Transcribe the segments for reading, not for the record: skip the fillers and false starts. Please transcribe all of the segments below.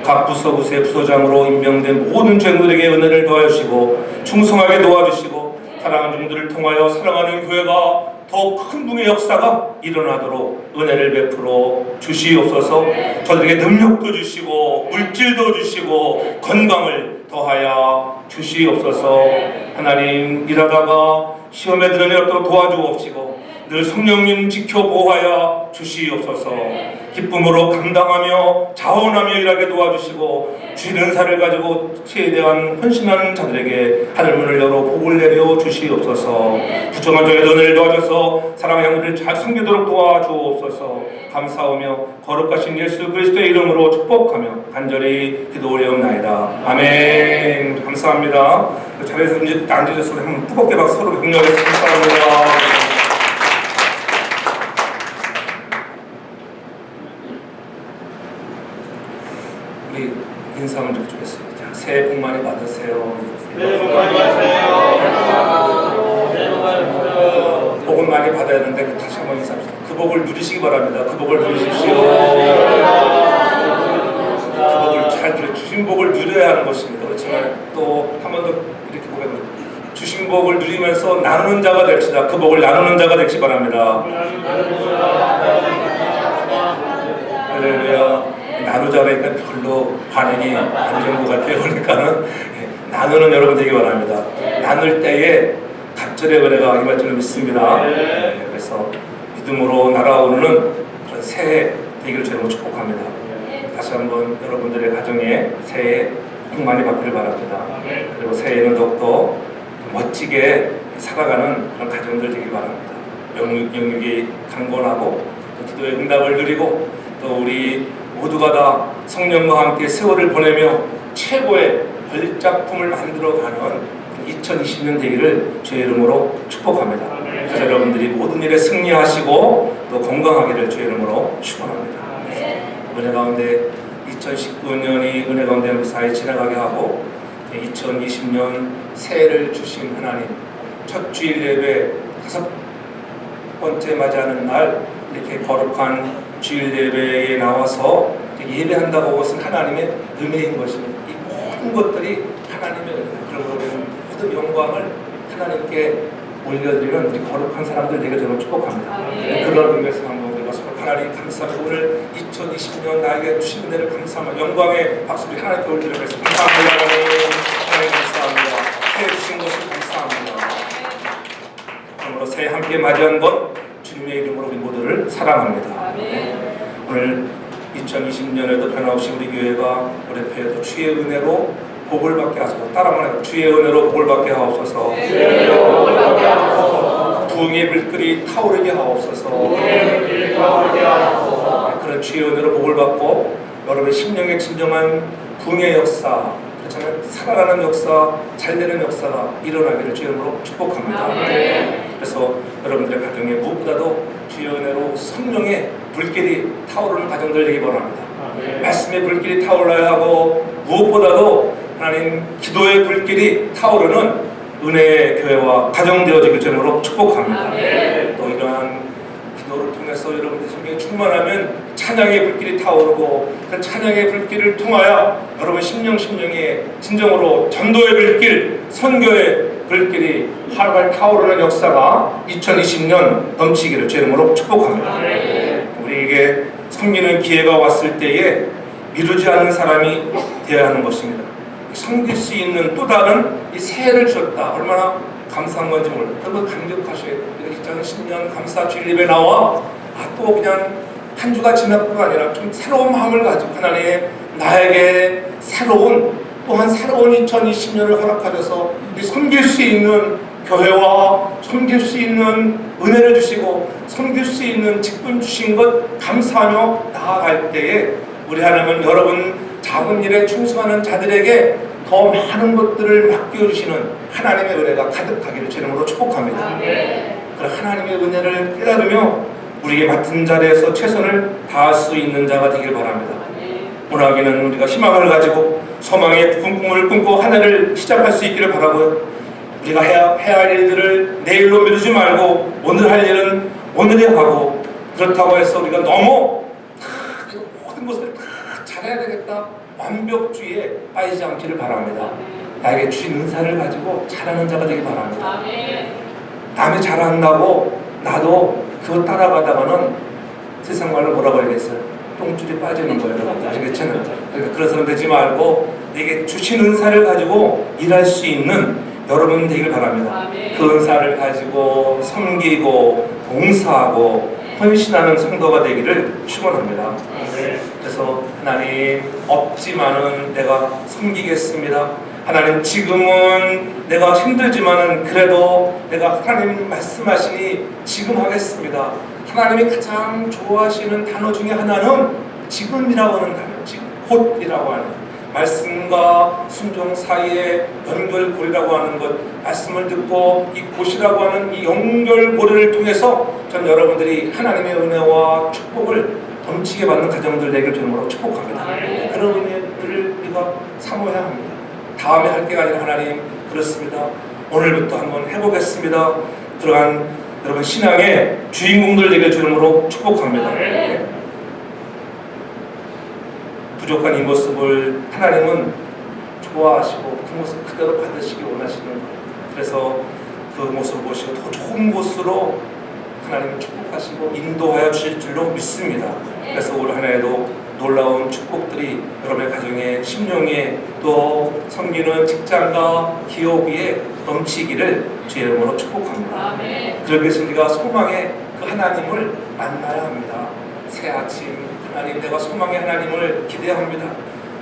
각 부서구세 부서장으로 임명된 모든 종들에게 은혜를 더하시고 충성하게 도와주시고 사랑하는 종들을 통하여 사랑하는 교회가 더 큰 붕의 역사가 일어나도록 은혜를 베풀어 주시옵소서. 저들에게 능력도 주시고 물질도 주시고 건강을 더하여 주시옵소서. 하나님, 일하다가 시험에 들어내도록 도와주옵시고 늘 성령님 지켜 보호하여 주시옵소서. 기쁨으로 감당하며 자원하며 일하게 도와주시고 주의 은사를 가지고 최대한 헌신하는 자들에게 하늘문을 열어 복을 내려 주시옵소서. 부정한 자의 은혜를 도와줘서 사랑의 양들을 잘 섬기도록 도와주옵소서. 감사하며 거룩하신 예수 그리스도의 이름으로 축복하며 간절히 기도 올려옵나이다. 아멘. 감사합니다. 자리에서 앉으셔서 한번 뜨겁게 막 서로 격려해서 감사합니다. 우리 인사 먼저 드리겠습니다. 새해 복 많이 받으세요. 새해 복 많이 받으세요. 새해 복 많이 받으세요. 복은 많이 받아야 하는데 다시 한번 인사합시다. 그 복을 누리시기 바랍니다. 그 복을 누리십시오. 그 복을 잘 누려, 주신 복을 누려야 하는 것입니다. 그렇지만 또 한 번 더 이렇게 보면 주신 복을 누리면서 나누는 자가 됩시다. 그 복을 나누는 자가 되시 바랍니다. 할렐루야. 나누자 그러니까 별로 반응이 안 좋은 것 같아요. 그러니까는 나누는 여러분 되기 바랍니다. 나눌 때에 갑절의 은혜가 임할 줄을 믿습니다. 그래서 믿음으로 날아오르는 그런 새해 되기를 저희로 축복합니다. 다시 한번 여러분들의 가정에 새해 복 많이 받기를 바랍니다. 그리고 새해에는 더욱더 멋지게 살아가는 그런 가정들 되기 바랍니다. 영육이 강건하고 기도의 응답을 누리고 또 우리 모두가 다 성령과 함께 세월을 보내며 최고의 걸작품을 만들어가는 2020년 되기를 주의 이름으로 축복합니다. 그래서 여러분들이 모든 일에 승리하시고 또 건강하기를 주의 이름으로 축원합니다. 은혜 가운데 2019년이 은혜 가운데 무사히 지나가게 하고 2020년 새해를 주신 하나님, 첫 주일 예배 5번째 맞이하는 날 이렇게 거룩한 주일 예배에 나와서 예배한다고 것은 하나님의 은혜인 것입니다. 이 모든 것들이 하나님의 은혜입니다. 그러므로 우리는 모든 영광을 하나님께 올려드리는 우리 거룩한 사람들 되게 저는 축복합니다. 그런 의미에서 한번 우리가 서로 하나님 감사하고 오늘 2020년 나에게 주신 은혜를 감사하며 영광의 박수를 하나님께 올려드리면서 감사합니다. 하나님 감사합니다. 새해 주신 것을 감사합니다. 그러므로 새해 함께 맞이한 것 주님의 이름으로 우리 모두를 사랑합니다. 오늘 2020년에도 변함없이 우리 교회가 올해도 주의 은혜로 복을 받게 하소서. 따라 말해요. 주의 은혜로 복을 받게 하옵소서. 부흥의 물결이 타오르게 하옵소서. 그런 주의 은혜로 복을 받고 여러분의 심령의 진정한 부흥의 역사, 그렇잖아요. 살아가는 역사, 잘되는 역사가 일어나기를 주의 이름으로 축복합니다. 그래서 여러분들의 가정에 무엇보다도 주의 은혜로 성령의 불길이 타오르는 가정들 되기 바랍니다. 말씀의 불길이 타올라야 하고 무엇보다도 하나님 기도의 불길이 타오르는 은혜의 교회와 가정 되어지길 주의 이름으로 축복합니다. 또 이러한 기도를 통해서 여러분들 성경에 충만하면 찬양의 불길이 타오르고 그 찬양의 불길을 통하여 여러분 심령에 진정으로 전도의 불길, 선교의 불길이 활활 타오르는 역사가 2020년 넘치기를 주의 이름으로 축복합니다. 우리에게 섬기는 기회가 왔을 때에 미루지 않는 사람이 되어야 하는 것입니다. 섬길 수 있는 또 다른 이 새해를 주셨다. 얼마나 감사한 건지 몰라요. 그걸 감격하셔야 돼요. 2010년 감사 주일 예배 나와 또 그냥 한 주가 지났고가 아니라 좀 새로운 마음을 가지고 하나님 나에게 또한 새로운 2020년을 허락하셔서 섬길 수 있는 교회와 섬길 수 있는 은혜를 주시고 섬길 수 있는 직분 주신 것 감사하며 나아갈 때에 우리 하나님은 여러분 작은 일에 충성하는 자들에게 더 많은 것들을 맡겨주시는 하나님의 은혜가 가득하기를 주의 이름으로 축복합니다. 그런 하나님의 은혜를 깨달으며 우리에게 맡은 자리에서 최선을 다할 수 있는 자가 되길 바랍니다. 오늘하기는 우리가 희망을 가지고 소망의 꿈을 꿈고 한 해를 시작할 수 있기를 바라고요. 우리가 해야 할 일들을 내일로 미루지 말고 오늘 할 일은 오늘에 하고, 그렇다고 해서 우리가 너무 모든 것을 다 잘해야 되겠다 완벽주의에 빠지지 않기를 바랍니다. 나에게 주신 은사를 가지고 잘하는 자가 되기 바랍니다. 남이 잘한다고 나도 그거 따라가다가는 세상 말로 뭐라고 해야겠어요? 똥줄이 빠지는 거예요. 여러분 아시겠잖아요. 그러니까 그런 사람 되지 말고 내게 주신 은사를 가지고 일할 수 있는 여러분 되길 바랍니다. 그 은사를 가지고 섬기고 봉사하고 헌신하는 성도가 되기를 축원합니다. 그래서 하나님 없지만은 내가 섬기겠습니다. 하나님 지금은 내가 힘들지만은 그래도 내가 하나님 말씀하시니 지금 하겠습니다. 하나님이 가장 좋아하시는 단어 중에 하나는 지금이라고 하는 단어, 지금 곧이라고 하는 말씀과 순종 사이에 연결고리라고 하는 것, 말씀을 듣고 이 곧이라고 하는 이 연결고리를 통해서 전 여러분들이 하나님의 은혜와 축복을 넘치게 받는 가정들 되길 주님으로 축복합니다. 그런 은혜들을 우리가 사모해야 합니다. 다음에 할 때가 아니라 하나님 그렇습니다. 오늘부터 한번 해보겠습니다. 들어간 여러분 신앙의 주인공들 되길 주님으로 축복합니다. 부족한 이 모습을 하나님은 좋아하시고 그 모습 그대로 받으시기 원하시는 거예요. 그래서 그 모습을 보시고 더 좋은 곳으로 하나님을 축복하시고 인도하여 주실 줄로 믿습니다. 그래서 올 한 해에도 놀라운 축복들이 여러분의 가정에, 심령에, 또 섬기는 직장과 기업 위에 넘치기를 주의 이름으로 축복합니다. 그러기 위해서 우리가 소망의 그 하나님을 만나야 합니다. 새 아침 하나님, 내가 소망의 하나님을 기대합니다.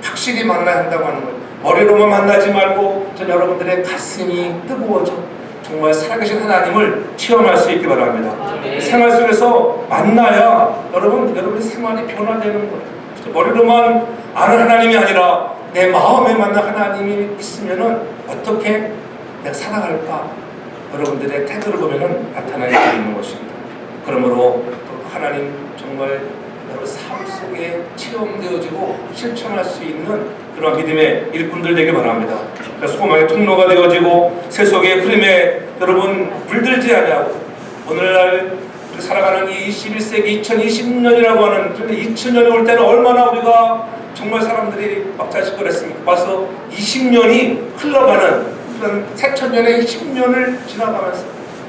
확실히 만나야 한다고 하는 거예요. 머리로만 만나지 말고 전 여러분들의 가슴이 뜨거워져 정말 살아계신 하나님을 체험할 수 있기 바랍니다. 생활 속에서 만나야 여러분의 생활이 변화되는 거예요. 머리로만 아는 하나님이 아니라 내 마음에 맞는 하나님이 있으면은 어떻게 내가 살아갈까? 여러분들의 태도를 보면은 나타나게 되는 것입니다. 그러므로 하나님 정말 여러분 삶 속에 체험되어지고 실천할 수 있는 그런 믿음의 일꾼들 되길 바랍니다. 소망의 통로가 되어지고 세속의 흐름에 여러분 물들지 아니하고 오늘날 우리 살아가는 이 21세기 2020년이라고 하는 2000년이 올 때는 얼마나 우리가 정말 사람들이 막자식거렸습니까? 벌써 20년이 흘러가는 그런 새천년의 10년을 지나가면서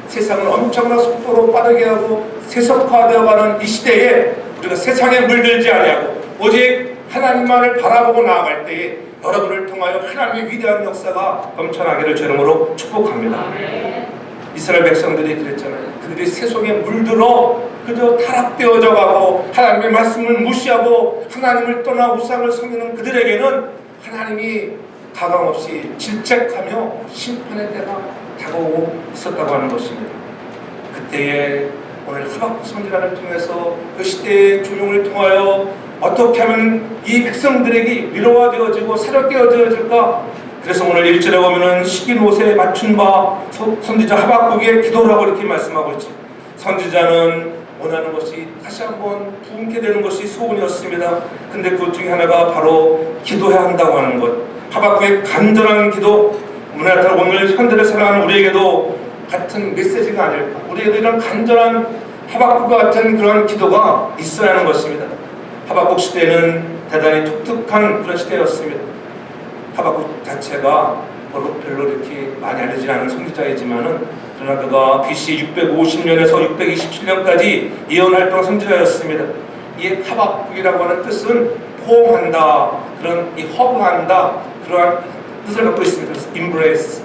세상을 엄청난 속도로 빠르게 하고 세속화되어가는 이 시대에 우리가 세상에 물들지 아니하고 오직 하나님만을 바라보고 나아갈 때에 여러분을 통하여 하나님의 위대한 역사가 넘쳐나기를 주님으로 축복합니다. 이스라엘 백성들이 그랬잖아요. 그들이 세속에 물들어 그저 타락되어져 가고 하나님의 말씀을 무시하고 하나님을 떠나 우상을 섬기는 그들에게는 하나님이 가감없이 질책하며 심판의 때가 다가오고 있었다고 하는 것입니다. 그때에 오늘 하박국 선지자를 통해서 그 시대의 조명을 통하여 어떻게 하면 이 백성들에게 위로가 되어지고 새롭게어질까? 그래서 오늘 1절에 보면은 식인 옷에 맞춘 바 선지자 하박국의 기도라고 이렇게 말씀하고 있죠. 선지자는 원하는 것이 다시 한번 부흥케 되는 것이 소원이었습니다. 근데 그 중에 하나가 바로 기도해야 한다고 하는 것. 하박국의 간절한 기도, 오늘 현대를 살아가는 우리에게도 같은 메시지가 아닐까. 우리에게도 이런 간절한 하박국과 같은 그런 기도가 있어야 하는 것입니다. 하박국 시대는 대단히 독특한 그런 시대였습니다. 하박국 자체가 별로 이렇게 많이 알려지지 않은 선지자이지만은 그러나 그가 BC 650년에서 627년까지 예언활동 선지자였습니다. 이 하박국이라고 하는 뜻은 포옹한다, 그런 이 허브한다, 그러한 뜻을 갖고 있습니다. 그래서 embrace,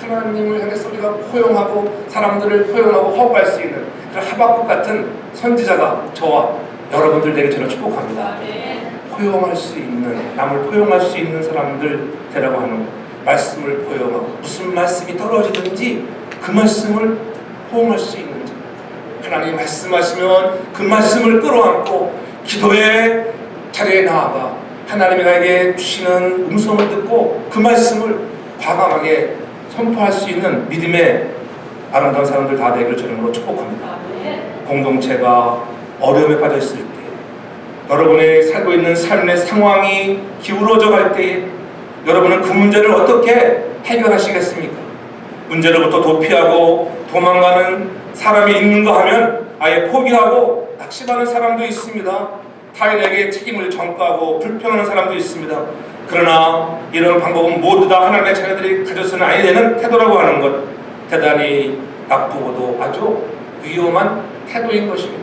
하나님을 향해서 우리가 포용하고 사람들을 포용하고 허브할 수 있는 그런 하박국 같은 선지자가 저와 여러분들 되게 저는 축복합니다. 포용할 수 있는, 남을 포용할 수 있는 사람들 되라고 하는 것. 말씀을 포용하고 무슨 말씀이 떨어지든지 그 말씀을 포용할 수 있는지, 하나님이 말씀하시면 그 말씀을 끌어안고 기도의 자리에 나아가 하나님이 나에게 주시는 음성을 듣고 그 말씀을 과감하게 선포할 수 있는 믿음의 아름다운 사람들 다 되기를 주님으로 축복합니다. 공동체가 어려움에 빠져 있을 때, 여러분의 살고 있는 삶의 상황이 기울어져 갈 때에 여러분은 그 문제를 어떻게 해결하시겠습니까? 문제로부터 도피하고 도망가는 사람이 있는가 하면 아예 포기하고 낙심하는 사람도 있습니다. 타인에게 책임을 전가하고 불평하는 사람도 있습니다. 그러나 이런 방법은 모두 다 하나님의 자녀들이 가져서는 아니 되는 태도라고 하는 것, 대단히 나쁘고도 아주 위험한 태도인 것입니다.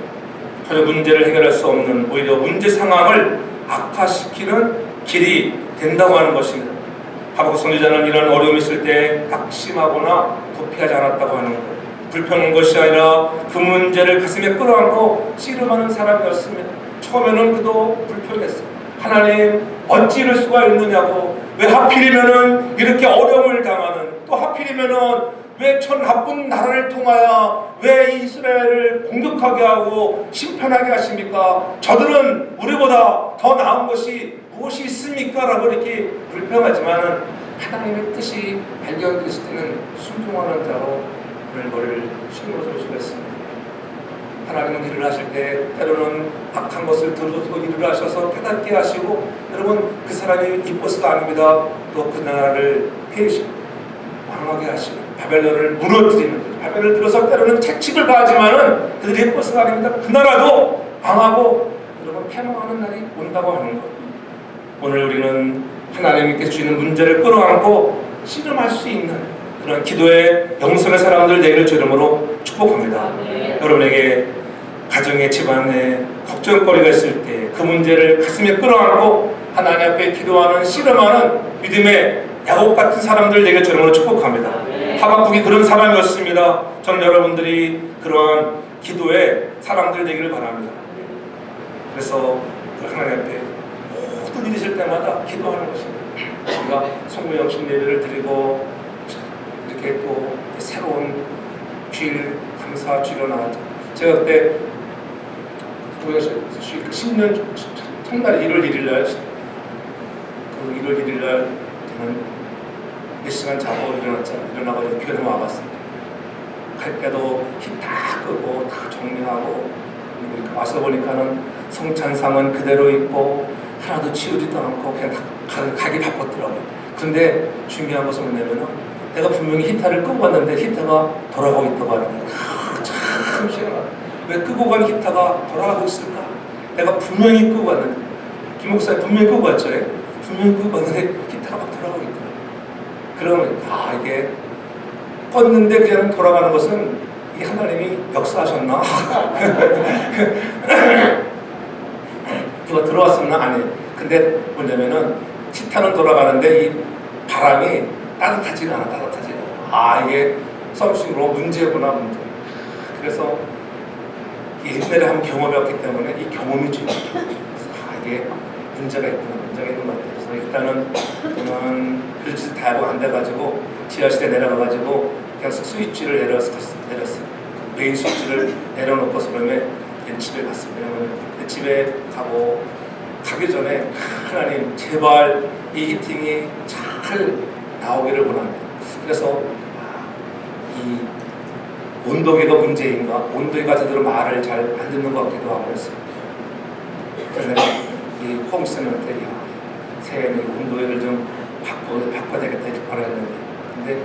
전혀 문제를 해결할 수 없는, 오히려 문제 상황을 악화시키는 길이 된다고 하는 것입니다. 하박국 선지자는 이런 어려움이 있을 때 낙심하거나 도피하지 않았다고 하는 것, 불평한 것이 아니라 그 문제를 가슴에 끌어안고 씨름하는 사람이었습니다. 처음에는 그도 불평했어요. 하나님, 어찌 이럴 수가 있느냐고, 왜 하필이면은 이렇게 어려움을 당하는, 또 하필이면은 왜 저 나쁜 나라를 통하여 왜 이스라엘을 공격하게 하고 심판하게 하십니까? 저들은 우리보다 더 나은 것이 무엇이 있습니까? 라고 이렇게 불평하지만은 하나님의 뜻이 발견됐을 때는 순종하는 자로 오늘 머리를 신으로 조심했습니다. 하나님은 일을 하실 때 때로는 악한 것을 들어도 일을 하셔서 깨닫게 하시고, 여러분 그 사람이 이뻐서가 아닙니다. 또 그 나라를 폐시하고 망하게 하시고 바벨론을 무너뜨리는 거죠. 바벨론을 들어서 때로는 채찍을 가하지만은 그들이 이뻐서가 아닙니다. 그 나라도 망하고 여러분 패망하는 날이 온다고 하는 것. 오늘 우리는 하나님께서 주시는 문제를 끌어안고 씨름할 수 있는 그런 기도의 영성의 사람들 되기를 주 이름으로 축복합니다. 여러분에게 가정의 집안에 걱정거리가 있을 때 그 문제를 가슴에 끌어안고 하나님 앞에 기도하는 씨름하는 믿음의 야곱 같은 사람들 되기를 주 이름으로 축복합니다. 하박국이 그런 사람이었습니다. 저는 여러분들이 그러한 기도의 사람들 되기를 바랍니다. 그래서 하나님 앞에 모든 일이 있을 때마다 기도하는 것입니다. 우리가 송구영신 예배를 드리고 이렇게 또 새로운 주일 감사 주일로 나왔죠. 제가 그때 신년 첫날 1월 1일 날, 그 1월 1일 날 저는 몇 시간 자고 일어나가지고 교회에 와봤습니다. 갈 때도 히 다 끄고 다 정리하고 와서 보니까는 성찬상은 그대로 있고 하나도 치우지도 않고 그냥 다 가기 바빴더라고요. 근데 중요한 것은 뭐냐면은 내가 분명히 히터를 끄고 갔는데 히터가 돌아가고 있다고 하는 거예요. 참 희한하다. 왜 끄고 간 히터가 돌아가고 있을까? 내가 분명히 끄고 갔는데, 김 목사님 분명히 끄고 갔죠? 분명히 끄고 갔는데 히터가 막 돌아가고 있더라고요. 그러면 이게 껐는데 그냥 돌아가는 것은 이 하나님이 역사하셨나? 누가 들어왔었나? 아니. 근데 뭐냐면은 히터는 돌아가는데 이 바람이 따뜻하지가 않아. 이게 썸씽으로 문제구나, 문제. 그래서 옛날에 한번 경험해왔기 때문에 이 경험이 중요해요. 이게 문제가 있는 것 같아요. 그래서 일단은 저는 별짓을 다 하고 안 돼가지고 지하실에 내려가가지고 그냥 스위치를 내렸어요. 메인 스위치를 내려놓고서 그러면 집에 갔습니다. 집에 가기 전에 하나님 제발 이 히팅이 잘 나오기를 원합니다. 그래서 이 온도계가 문제인가? 온도계가 제대로 말을 잘 안 듣는 것 같기도 하고 했어요. 그래서 이 홈스한테 새해에는 온도계를 좀 바꿔야 되겠다 이렇게 말했는데, 근데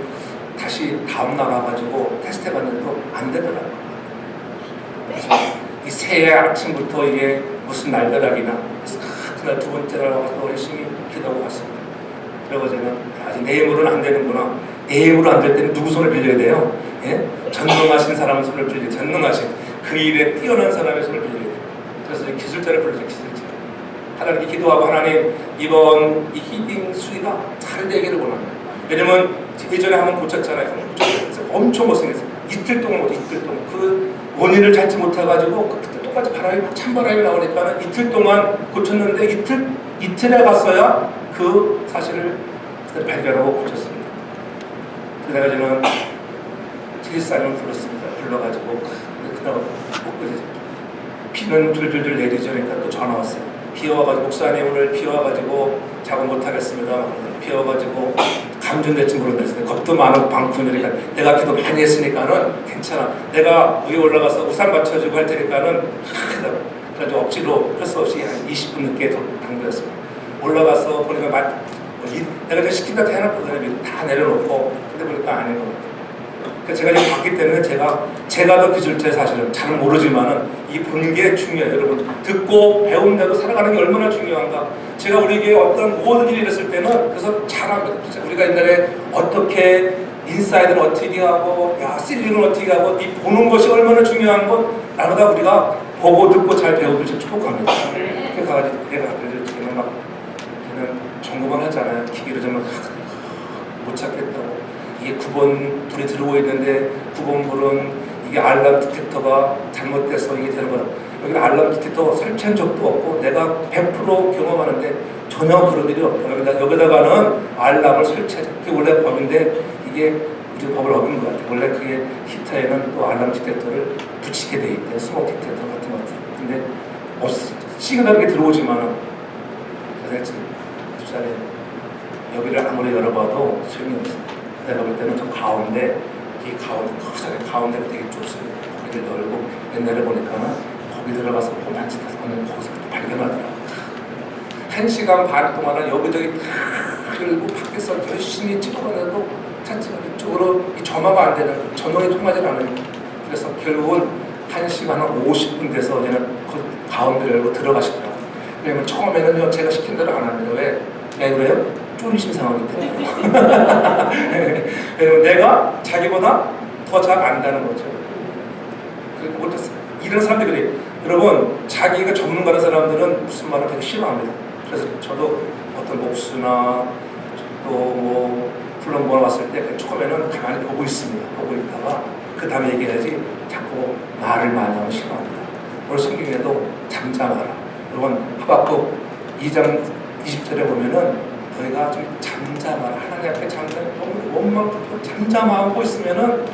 다시 다음날 와가지고 테스트 해봤는데 또 안 되더라고요. 그래서 이 새해 아침부터 이게 무슨 날벼락이나, 그래서 그날 두 번째 날 와서 열심히 기도하고 갔습니다. 그리고 저는 아직 내 힘으로는 안 되는구나. 내 힘으로 안 될 때는 누구 손을 빌려야 돼요? 예? 전능하신 사람의 손을 빌려야 돼요. 전능하신 그 일에 뛰어난 사람의 손을 빌려야 돼요. 그래서 기술자를 불러요. 기술자. 하나님께 기도하고, 하나님 이번 이 히팅 수위가 잘 되기를 원합니다. 왜냐면 예전에 한번 고쳤잖아요. 엄청 못생겼어요. 이틀 동안 그 원인을 찾지 못해가지고 그때 똑같이 찬바람이 나오니까 이틀 동안 고쳤는데 이틀에 갔어야 그 사실을 발견하고 고쳤습니다. 그래서 저는 지휘사님을 불렀습니다. 불러가지고 그다음 비는 줄줄줄 내리죠. 그러니까 또 전화 왔어요. 비 와가지고 목사님 오늘 비 와가지고 작업 못하겠습니다. 비 와가지고 감전될지 모르겠어요. 겁도 많은 방풍이니까 내가 기도 많이 했으니까는 괜찮아. 내가 위에 올라가서 우산 받쳐주고 할 테니까는 그래서 억지로 할 수 없이 한 20분 늦게 당겼습니다. 올라가서 보니까 내가 시킨다 해놨거든요. 다 내려놓고 근데 보니까 아닌 것 같아요. 그러니까 제가 이제 봤기 때문에 제가 더 기술자 사실은 잘 모르지만은 이 보는 게 중요해요. 여러분 듣고 배운 대로 살아가는 게 얼마나 중요한가. 제가 우리에게 어떤 모든 일이 있었을 때는 그래서 잘합니다. 우리가 옛날에 어떻게 인사이드는 어떻게 하고 스릴은 어떻게 하고 이 보는 것이 얼마나 중요한 것 나보다 우리가 보고 듣고 잘 배우길 축복합니다. 그러니까 내가 저는 막 그냥 점검을 하잖아요. 기계로 정말 못 찾겠다고. 이게 9번 불이 들어오고 있는데 9번 불은 이게 알람 디텍터가 잘못돼서 이게 되는 거라. 여기는 알람 디텍터 설치한 적도 없고 내가 100% 경험하는데 전혀 그런 일이 없다. 여기다가는 알람을 설치하자. 그게 원래 법인데 이게 우리 법을 어긴 것 같아요. 원래 그게 히터에는 또 알람 디텍터를 붙이게 돼 있대요. 스모크 디텍터 같은 것. 근데 시그널이 들어오지만은 도대체 두살에 여기를 아무리 열어봐도 소용이 없어요. 내가 볼 때는 저 가운데 이 가운데가 되게 좁습니다. 거기를 열고 옛날에 보니까는 거기 들어가서 만지다 보면 거기서 또 발견하더라고요. 1시간 반 동안은 여기저기 다 열고 밖에서 열심히 찍어내도 찾지만 이쪽으로 이 점화가 안 되는 전원이 통하지 않으니까 그래서 결국은 1시간 한 50분 돼서 이제는 그 가운데 열고 들어가시더라고요. 왜냐면 처음에는요 제가 시킨 대로 안 합니다. 왜 그래요? 쫄리심 상하기 때문에. 왜냐면 내가 자기보다 더 잘 안다는 거죠. 그리고 못했어요. 이런 사람들이 그래요. 여러분 자기가 전문가라는 사람들은 무슨 말을 되게 싫어합니다. 그래서 저도 어떤 목수나 또 뭐 플럼버 왔을 때 처음에는 가만히 보고 있습니다. 보고 있다가 그 다음에 얘기해야지 자꾸 말을 많이 하면 싫어합니다. 오늘 성경에도 잠잠하라. 여러분 하박국 2장 20절에 보면은 너희가 좀 잠잠하라. 하나님 앞에 원망부터 잠잠하고 있으면은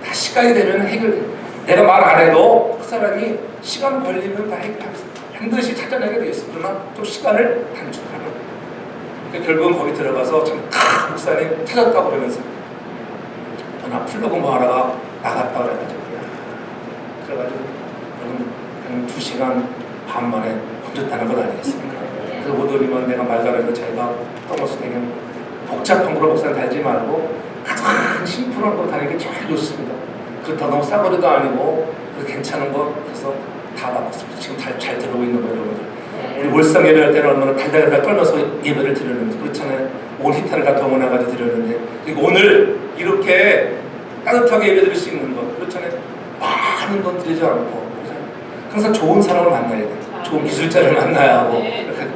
다 시간이 되면 해결돼. 내가 말 안 해도 그 사람이 시간 걸리면 다 해결합니다. 반드시 찾아내게 되어 있습니다. 그러나 좀 시간을 단축하는. 결국은 거기 들어가서 참 목사님 찾았다고 그러면서 나 플러그 뭐 하다가 나갔다 그래가지고 그래가지고 한 2시간 반 만에 건졌다는 것 아니겠습니까? 그래서 오더니만 내가 말 잘해도 자기가 떠나서 그냥 복잡한 거로 목사님 달지 말고 가장 심플한 거 다니는 게 제일 좋습니다. 그렇다고 너무 싸거리도 아니고 괜찮은 거 그래서 다 바꿨습니다. 지금 잘 들어오고 있는 거예요, 여러분들. 우리 월상 예배할 때는 얼마나 달달달 떨면서 예배를 드렸는지 그렇잖아요. 온 히타를 다 동원해가지고 드렸는데 그리고 오늘 이렇게 따뜻하게 예배 드릴 수 있는 것 그렇잖아요. 많은 돈 드리지 않고 그렇잖아요. 항상 좋은 사람을 만나야 돼요. 좋은 기술자를 만나야 하고 이렇게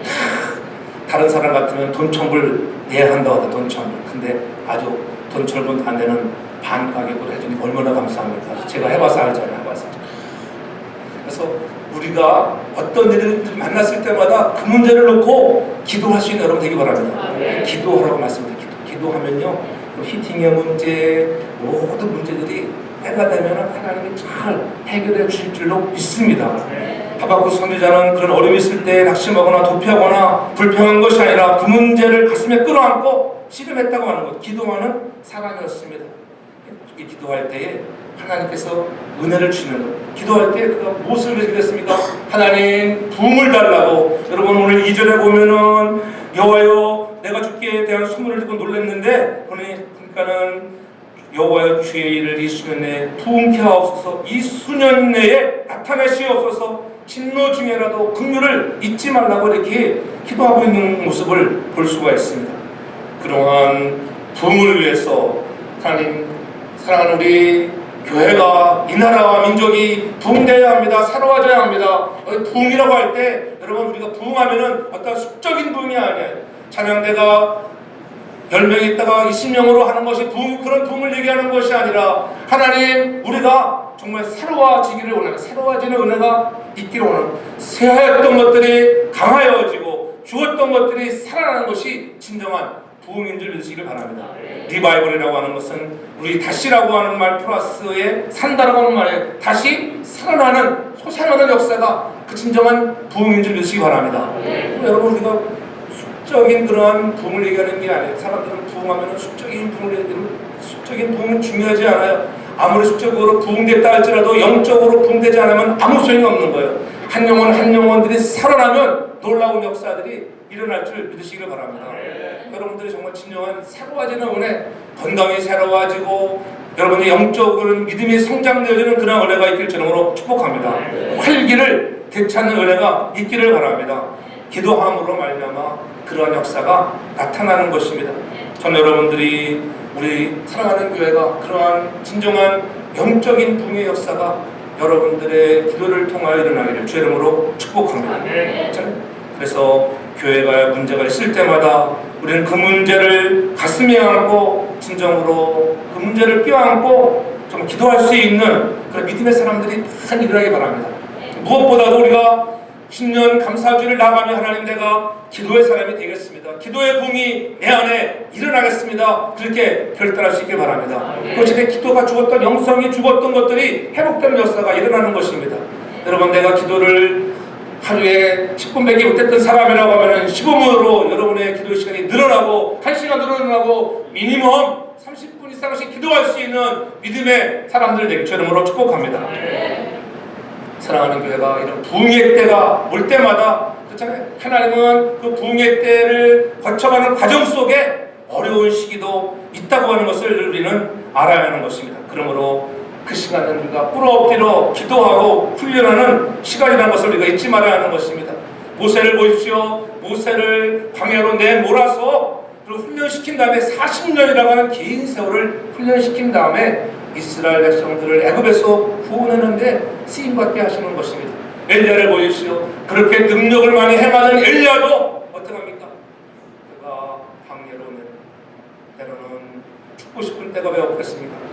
다른 사람 같으면 돈 천불 내야 한다고 하다 돈 천불. 근데 아주 돈 천불 안 되는 반 가격으로 해주니 얼마나 감사합니까? 제가 해봐서 알잖아요. 해봐서. 그래서 우리가 어떤 일을 만났을 때마다 그 문제를 놓고 기도할 수 있는 여러분 되기 바랍니다. 기도하라고 말씀드립니다. 기도하면요 히팅의 문제 모든 문제들이 때가 되면 하나님이 잘 해결해 주실 줄로 믿습니다. 하박국 선지자는 그런 어려움이 있을 때 낙심하거나 도피하거나 불평한 것이 아니라 그 문제를 가슴에 끌어안고 씨름했다고 하는 것 기도하는 사람이었습니다. 이 기도할 때에 하나님께서 은혜를 주시는 것. 기도할 때 그가 무엇을 기도했습니까? 하나님 부흥을 달라고. 여러분 오늘 2절에 보면은 여호와여 내가 주께 대한 소문을 듣고 놀랐는데 그러니까는 여호와여 주의 일을 이 수년 내에 부흥케 하옵소서. 이 수년 내에 나타내시옵소서. 진노 중에라도 긍휼을 잊지 말라고 이렇게 기도하고 있는 모습을 볼 수가 있습니다. 그러한 부흥을 위해서 하나님 사랑하는 우리 교회가 이 나라와 민족이 부흥되어야 합니다. 새로워져야 합니다. 부흥이라고 할 때 여러분 우리가 부흥하면은 어떤 수적인 부흥이 아니에요. 찬양대가 10명 있다가 20명으로 하는 것이 그런 부흥을 얘기하는 것이 아니라 하나님 우리가 정말 새로워지기를 원하는 새로워지는 은혜가 있기를 원하는 쇠하였던 것들이 강하여지고 죽었던 것들이 살아나는 것이 진정한 부흥인 줄 믿으시기를 바랍니다. 리바이벌이라고 하는 것은 우리 다시라고 하는 말 플러스에 산다라고 하는 말에 다시 살아나는 소생하는 역사가 그 진정한 부흥인 줄 믿으시기 바랍니다. 여러분 우리가 수적인 그러한 부흥을 얘기하는 게 아니에요. 사람들은 부흥하면 수적인 부흥을 얘기하면 수적인 부흥은 중요하지 않아요. 아무리 수적으로 부흥됐다 할지라도 영적으로 부흥되지 않으면 아무 소용이 없는 거예요. 한 영혼 한 영혼들이 살아나면 놀라운 역사들이 일어날 줄 믿으시기를 바랍니다. 여러분들이 정말 진정한 새로워지는 은혜, 건강이 새로워지고 여러분의 영적으로 믿음이 성장되어지는 그런 은혜가 있길 주님으로 축복합니다. 활기를 되찾는 은혜가 있기를 바랍니다. 기도함으로 말미암아 그러한 역사가 나타나는 것입니다. 저는 여러분들이 우리 사랑하는 교회가 그러한 진정한 영적인 붕의 역사가 여러분들의 기도를 통하여 일어나기를 주의 이름으로 축복합니다. 그래서 교회가 문제가 있을 때마다 우리는 그 문제를 가슴에 안고 진정으로 그 문제를 껴안고 좀 기도할 수 있는 그런 믿음의 사람들이 많이 일어나기 바랍니다. 무엇보다도 우리가 신년 감사주를 나가며 하나님 내가 기도의 사람이 되겠습니다. 기도의 붕이 내 안에 일어나겠습니다. 그렇게 결단할 수 있길 바랍니다. 그것이 내 기도가 죽었던 영성이 죽었던 것들이 회복되는 역사가 일어나는 것입니다. 여러분 내가 기도를 하루에 10분밖에 못했던 사람이라고 하면 15분으로 여러분의 기도 시간이 늘어나고 1시간 늘어나고 미니멈 30분 이상씩 기도할 수 있는 믿음의 사람들 되기 주님으로 축복합니다. 사랑하는 교회가 이런 부흥의 때가 올 때마다 그렇잖아요. 하나님은 그 부흥의 때를 거쳐가는 과정 속에 어려운 시기도 있다고 하는 것을 우리는 알아야 하는 것입니다. 그러므로 그 시간은 우리가 꿇어 엎드려 기도하고 훈련하는 시간이라는 것을 우리가 잊지 말아야 하는 것입니다. 모세를 보십시오. 모세를 광야로 내몰아서 그리고 훈련시킨 다음에 40년이라고 하는 긴 세월을 훈련시킨 다음에 이스라엘 백성들을 애굽에서 구원하는데 쓰임받게 하시는 것입니다. 엘리야를 보십시오. 그렇게 능력을 많이 행하는 엘리야도 어떡합니까? 그가 광야로 때로는 죽고 싶은 때가 왜 없겠습니까?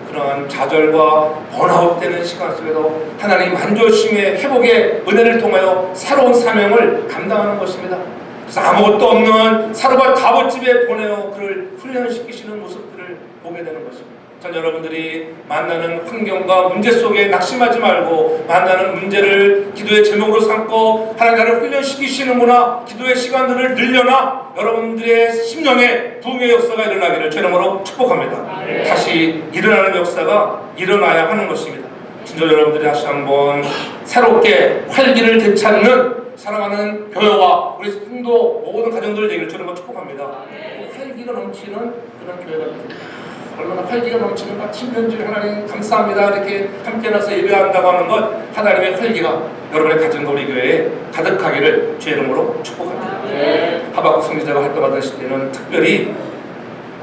그러한 좌절과 번아웃되는 시간 속에도 하나님 만조심의 회복의 은혜를 통하여 새로운 사명을 감당하는 것입니다. 그래서 아무것도 없는 사르밧 갑옷집에 보내어 그를 훈련시키시는 모습들을 보게 되는 것입니다. 전 여러분들이 만나는 환경과 문제 속에 낙심하지 말고 만나는 문제를 기도의 제목으로 삼고 하나님 나를 훈련시키시는구나, 기도의 시간들을 늘려나 여러분들의 심령에 부흥의 역사가 일어나기를 주님으로 축복합니다. 다시 일어나는 역사가 일어나야 하는 것입니다. 진짜 여러분들이 다시 한번 새롭게 활기를 되찾는 사랑하는 교회와 우리 성도 모든 가정들을 되기를 주님으로 축복합니다. 활기가 넘치는 그런 교회가 됩니다. 얼마나 활기가 넘치는가. 신년주일 하나님 감사합니다 이렇게 함께 나서 예배한다고 하는 것, 하나님의 활기가 여러분의 가정과 우리 교회에 가득하기를 주의 이름으로 축복합니다. 하박국 선지자가 활동하던 때는 특별히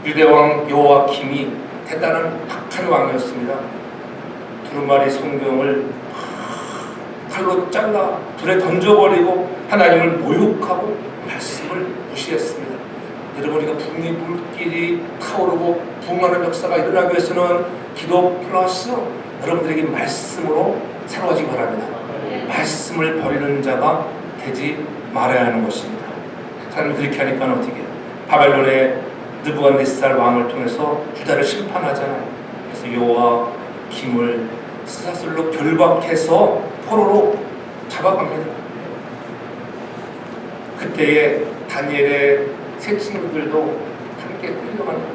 유대왕 요아킴이 대단한 악한 왕이었습니다. 두루마리 성경을 칼로 잘라 불에 던져버리고 하나님을 모욕하고 말씀을 무시했습니다. 여러분 우리가 붕의 물길이 타오르고 부흥하는 역사가 일어나기 위해서는 기도 플러스 여러분들에게 말씀으로 새로워지기 바랍니다. 말씀을 버리는 자가 되지 말아야 하는 것입니다. 사람이 그렇게 하니까 어떻게 해요? 바벨론의 느부갓네살 왕을 통해서 유다를 심판하잖아요. 그래서 요와 김을 스사슬로 결박해서 포로로 잡아갑니다. 그때에 다니엘의 세 친구들도 함께 끌려가는 거예요.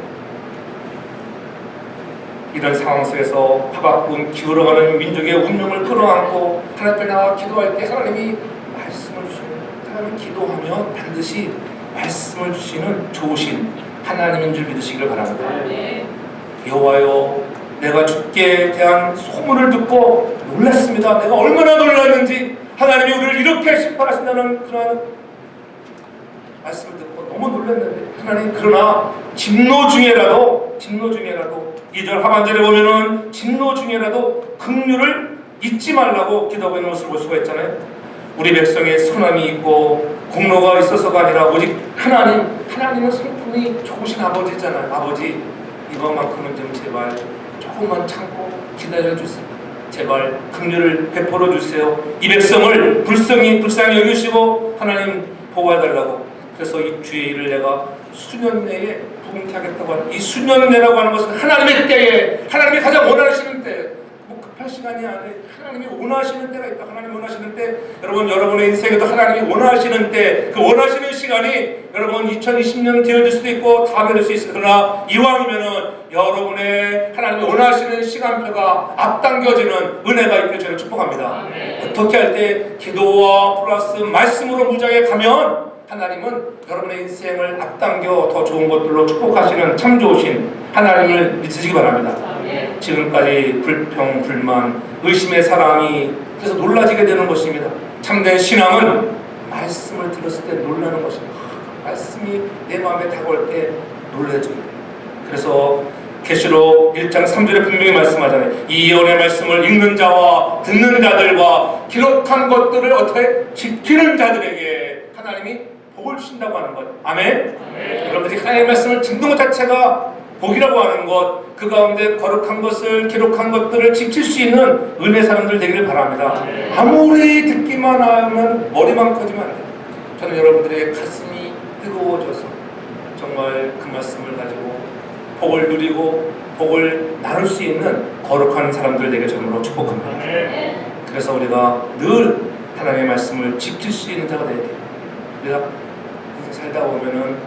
이런 상황 속에서 하박국은 기울어가는 민족의 운명을 끌어안고 하나님 앞에 나와 기도할 때 하나님이 말씀을 주시는, 하나님 기도하면 반드시 말씀을 주시는 좋으신 하나님인 줄 믿으시기를 바랍니다. 여호와여, 내가 주께 대한 소문을 듣고 놀랐습니다. 내가 얼마나 놀랐는지, 하나님이 우리를 이렇게 심판하신다는 그런 말씀을 듣고 너무 놀랐는데, 하나님 그러나 진노 중에라도 2절 하반절에 보면은 진노 중에라도 긍휼을 잊지 말라고 기도하고 있는 것을 볼 수가 있잖아요. 우리 백성의 선함이 있고 공로가 있어서가 아니라 오직 하나님은 성품이 좋으신 아버지잖아요. 아버지, 이번만큼은 좀 제발 조금만 참고 기다려주세요. 제발 긍휼을 베풀어 주세요. 이 백성을 불쌍히 여기시고 하나님 보호해달라고. 그래서 이 주의 일을 내가 수년 내에 부흥케 하겠다고 하는, 이 수년 내라고 하는 것은 하나님의 때에, 하나님이 가장 원하시는 때, 뭐 급한 시간이 아니라 하나님이 원하시는 때가 있다. 하나님이 원하시는 때, 여러분의 인생에도 하나님이 원하시는 때, 그 원하시는 시간이 여러분 2020년 되어질 수도 있고 다음에 될 수 있어요. 그러나 이왕이면은 여러분의 하나님이 원하시는 시간표가 앞당겨지는 은혜가 있길 저는 축복합니다. 어떻게 할 때 기도와 플러스 말씀으로 무장해 가면 하나님은 여러분의 인생을 앞당겨 더 좋은 것들로 축복하시는 참 좋으신 하나님을 믿으시기 바랍니다. 지금까지 불평, 불만, 의심의 사람이 그래서 놀라지게 되는 것입니다. 참된 신앙은 말씀을 들었을 때 놀라는 것입니다. 말씀이 내 마음에 다가올 때 놀라져요. 그래서 계시록 1장 3절에 분명히 말씀하잖아요. 이 예언의 말씀을 읽는 자와 듣는 자들과 기록한 것들을 어떻게 지키는 자들에게 하나님이 복을 주신다고 하는 것. 아멘? 여러분들이 하나님의 말씀을 듣는 것 자체가 복이라고 하는 것, 그 가운데 거룩한 것을 기록한 것들을 지킬 수 있는 은혜 사람들 되기를 바랍니다. 아무리 듣기만 하면 머리만 커지면 안 돼요. 저는 여러분들의 가슴이 뜨거워져서 정말 그 말씀을 가지고 복을 누리고 복을 나눌 수 있는 거룩한 사람들 되게 저는 축복합니다. 그래서 우리가 늘 하나님의 말씀을 지킬 수 있는 자가 되어야 돼요. 우리가 살다 보면은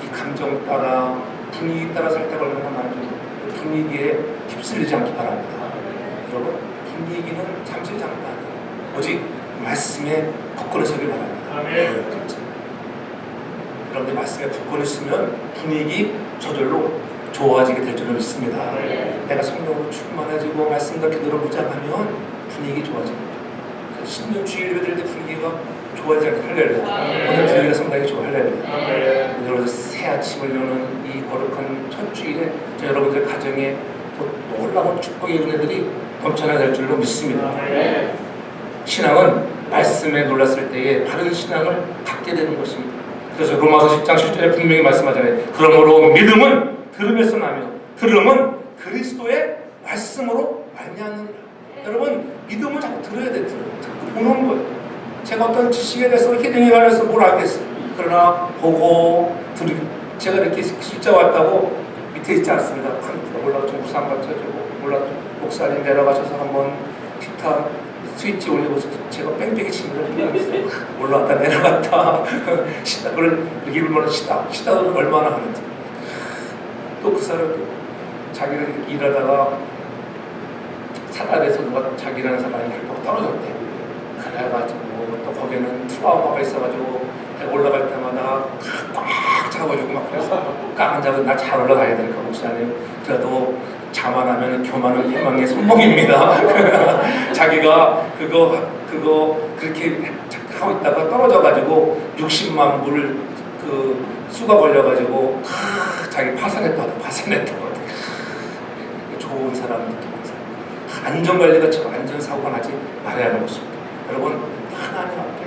이 감정 따라 분위기 따라 살 때가 얼마나 많은지 분위기에 휩쓸리지 않기 바랍니다. 여러분, 분위기는 잠시 잠깐이에요. 오직 말씀에 굳건히 서길 바랍니다. 여러분들 말씀에 굳건히 서면 분위기 저절로 좋아지게 될 줄을 믿습니다. 내가 성령으로 충만해지고 말씀과 기도로 무장하면 분위기 좋아집니다. 신년 주일 예배드릴 때 분위기가 좋아지지 않게 할렐루야. 오늘 분위기가 상당히 좋아. 할렐루야. 여러분들 새 아침을 여는 이 거룩한 첫 주일에 여러분들 가정에 놀라운 축복의 은혜들이 넘쳐나게 될 줄로 믿습니다. 신앙은 말씀에 놀랐을 때에 바른 신앙을 갖게 되는 것입니다. 그래서 로마서 10장 10절에 분명히 말씀하잖아요. 그러므로 믿음은 들음에서 나며 들음은 그리스도의 말씀으로 말미암느니라. 여러분, 믿음을 자꾸 들어야 돼. 듣고 보는 거예요. 제가 어떤 지식에 대해서 히딩에 관해서 뭘 알겠어요. 그러나 보고 들으고 제가 이렇게 실제 왔다고 밑에 있지 않습니다. 올라가 좀 우산 받쳐주고 올라가 목사님 내려가셔서 한번 기타 스위치 올려보세요. 제가 뺑뺑이 치면 올라왔다 내려갔다 시다 그걸 이렇게 얼마나 시다도 얼마나 하는지. 또 그 사람 자기가 일하다가 사단에서 누가 자기라는 사람이 헬퍼가 떨어졌대. 그래가지고 또 거기는 트라우마가 있어가지고 내가 올라갈 때마다 꽉 잡아주고 막 그래서 꽉 앉아서 나 잘 올라가야 되니까 목사님 그래도 자만하면 교만은 희망의 손목입니다. 자기가 그거 그렇게 하고 있다가 떨어져가지고 60만 불 그 수가 걸려가지고 자기 파산했다고 좋은 사람들 안전관리가 참 안전사고가 나지 말아야 하는 것입니다. 여러분, 하나님 앞에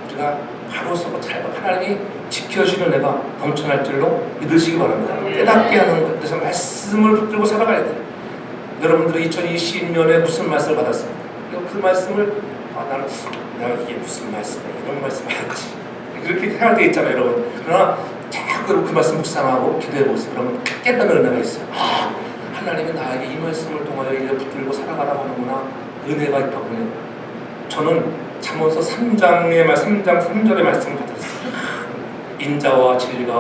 우리가 바로 서고 잘 하나님이 지켜주시는 애가 넘쳐날 줄로 믿으시기 바랍니다. 깨닫게 하는 것. 그래서 말씀을 붙들고 살아가야 돼요. 여러분들이 2020년에 무슨 말씀을 받았습니까? 그 말씀을 내가 이게 무슨 말씀이야 이런 말씀을 하지 그렇게 생각되어 있잖아요, 여러분. 그러나 자꾸 그 말씀 묵상하고 기도해보세요. 그러면 깨닫는 은혜가 있어요. 하나님이 나에게 이 말씀을 통하여 이를 붙들고 살아가라고 하는구나. 은혜가 있더군요. 저는 잠언서 3장 3절의 말씀을 받았어요. 인자와 진리가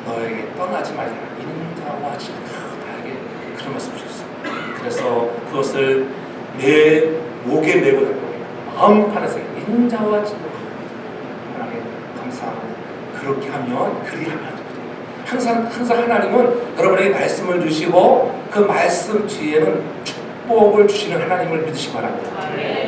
너에게 떠나지 말라. 인자와 진리가 나에게 그런 말씀을 주셨어요. 그래서 그것을 내 목에 메고 다니고 마음판에서 인자와 진리가 하나님 감사합니다. 그렇게 하면 그리하면 항상 하나님은 여러분에게 말씀을 주시고 그 말씀 뒤에는 축복을 주시는 하나님을 믿으시기 바랍니다.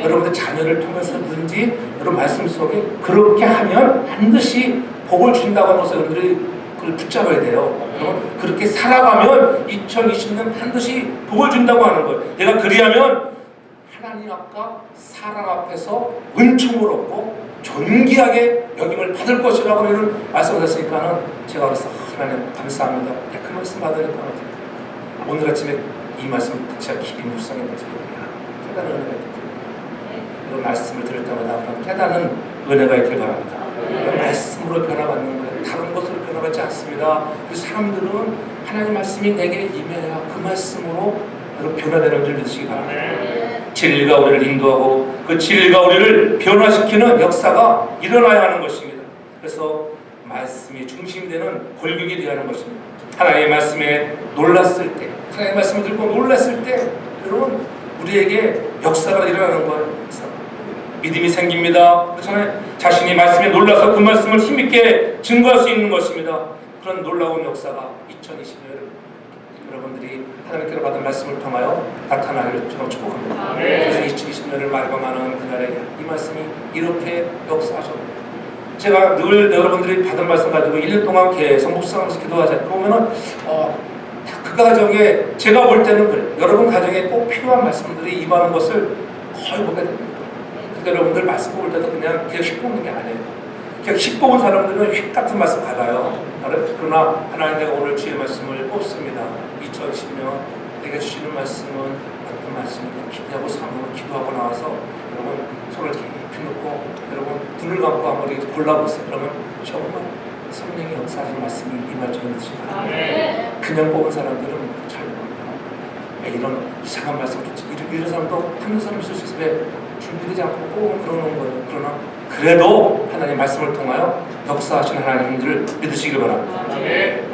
여러분들 자녀를 통해서든지 여러분 말씀 속에 그렇게 하면 반드시 복을 준다고 하는 것을 여러분들이 그걸 붙잡아야 돼요. 그러면 그렇게 살아가면 2020년 반드시 복을 준다고 하는 거예요. 내가 그리하면 하나님 앞과 사람 앞에서 은총을 얻고 존귀하게 여김을 받을 것이라고 이런 말씀을 하셨으니까는 제가 그래서 하나님 감사합니다. 그 말씀 받으니까 오늘 아침에 이 말씀을 제가 깊이 묵상해보세요. 깨닫는 은혜가 있기 때문에 이런 말씀을 들을 때마다 그런 깨닫는 은혜가 있길 바랍니다. 말씀으로 변화받는 거예요. 다른 것으로 변화받지 않습니다. 우리 사람들은 하나님 말씀이 내게 임해야 그 말씀으로 변화되는 줄 믿으시기 바랍니다. 진리가 우리를 인도하고 그 진리가 우리를 변화시키는 역사가 일어나야 하는 것입니다. 그래서 말씀이 중심이 되는 골격이 되어야 하는 것입니다. 하나님의 말씀에 놀랐을 때, 하나님의 말씀을 듣고 놀랐을 때 여러분 우리에게 역사가 일어나는 거예요. 믿음이 생깁니다. 그렇잖아요. 자신이 말씀에 놀라서 그 말씀을 힘있게 증거할 수 있는 것입니다. 그런 놀라운 역사가 2020년 여러분들이 하나님께로 받은 말씀을 통하여 나타나기를 저는 축복합니다. 그래서 2020년을 말감하는 그날에 이 말씀이 이렇게 역사하셨고, 제가 늘 여러분들이 받은 말씀 가지고 1년 동안 계속 묵상하면서 기도하자. 그러면은 그 가정에 제가 볼 때는 그래요. 여러분 가정에 꼭 필요한 말씀들이 임하는 것을 거의 보게 됩니다. 그러니까 여러분들 말씀 뽑을 때도 그냥 휙 뽑는 게 아니에요. 그냥 휙 뽑은 사람들은 휙 같은 말씀 받아요. 그러나 하나님, 내가 오늘 주의 말씀을 뽑습니다. 2010년 내게 주시는 말씀은 어떤 말씀인가 기도하고 사모하고 기도하고 나와서 여러분 손을 깊이 놓고 여러분 눈을 감고 한번 골라보세요. 그러면 정말 성령의 역사하는 말씀이 임할 줄 믿으시기 바랍니다. 그냥 뽑은 사람들은 잘 모릅니다. 이런 이상한 말씀 좋지. 이런 사람도 한두 사람 있을 수 있어요. 왜? 준비되지 않고 뽑으면 그러는 거예요. 그러나 그래도 하나님 말씀을 통하여 역사하시는 하나님들을 믿으시길 바랍니다.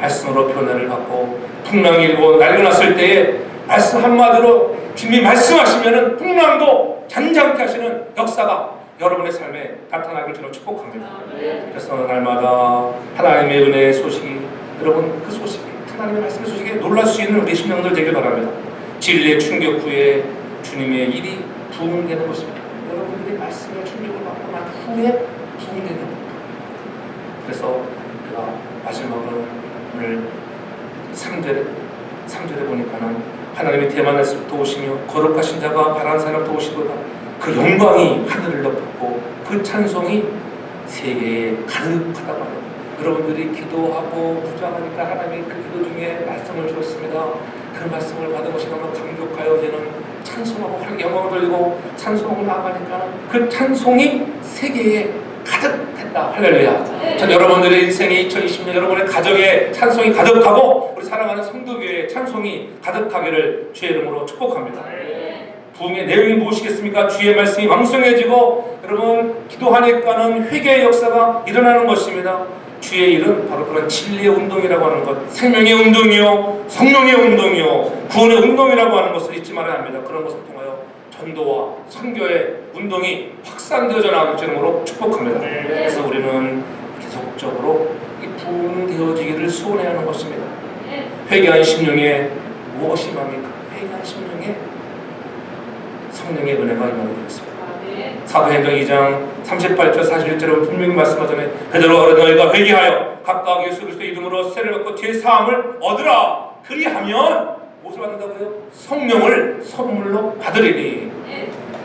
말씀으로 변화를 받고 풍랑이 일고 난리가 났을 때에 말씀 한마디로 주님이 말씀하시면은 풍랑도 잔잔케 하시는 역사가 여러분의 삶에 나타나길 저는 축복합니다. 그래서 날마다 하나님의 은혜의 소식이, 여러분 그 소식이, 하나님의 말씀의 소식에 놀랄 수 있는 우리 심령들 되길 바랍니다. 진리의 충격 후에 주님의 일이 부흥되는 것입니다. 여러분들이 말씀의 충격을 받고 난 후에 부흥되는 겁니다. 그래서 제가 마지막으로 오늘 3절에 보니까는 하나님이 대만에서 도우시며 거룩하신 자가 바라는 사람 도우시도다. 그 영광이 하늘을 덮었고 그 찬송이 세계에 가득하다고 하는, 여러분들이 기도하고 부정하니까 하나님이 그 기도 중에 말씀을 주었습니다. 그 말씀을 받은 것이 너무 감격하여 이제는 찬송하고 영광을 돌리고 찬송하고 나아가니까 그 찬송이 세계에 가득했다. 할렐루야. 전 여러분들의 인생의 2020년 여러분의 가정에 찬송이 가득하고 우리 사랑하는 성도교회에 찬송이 가득하기를 주의 이름으로 축복합니다. 부흥의 내용이 무엇이겠습니까? 주의 말씀이 왕성해지고 여러분 기도하니까는 회개의 역사가 일어나는 것입니다. 주의 일은 바로 그런 진리의 운동이라고 하는 것, 생명의 운동이요, 성령의 운동이요, 구원의 운동이라고 하는 것을 잊지 말아야 합니다. 그런 것을 통하여 전도와 선교의 운동이 확산되어져 나가기 때문에 축복합니다. 그래서 우리는 계속적으로 이 부흥되어지기를 소원해야 하는 것입니다. 회개한 심령에 무엇이 임합니까? 회개한 심령에 성령의 은혜가 임하게 되었습니다. 사도행전 2장 38절 41절은 분명히 말씀하잖아요. 베드로가 너희가 회개하여 각각 예수 그리스도의 이름으로 세를 받고 죄 사함을 얻으라. 그리하면 무엇을 받는다고요? 성령을 선물로 받으리니.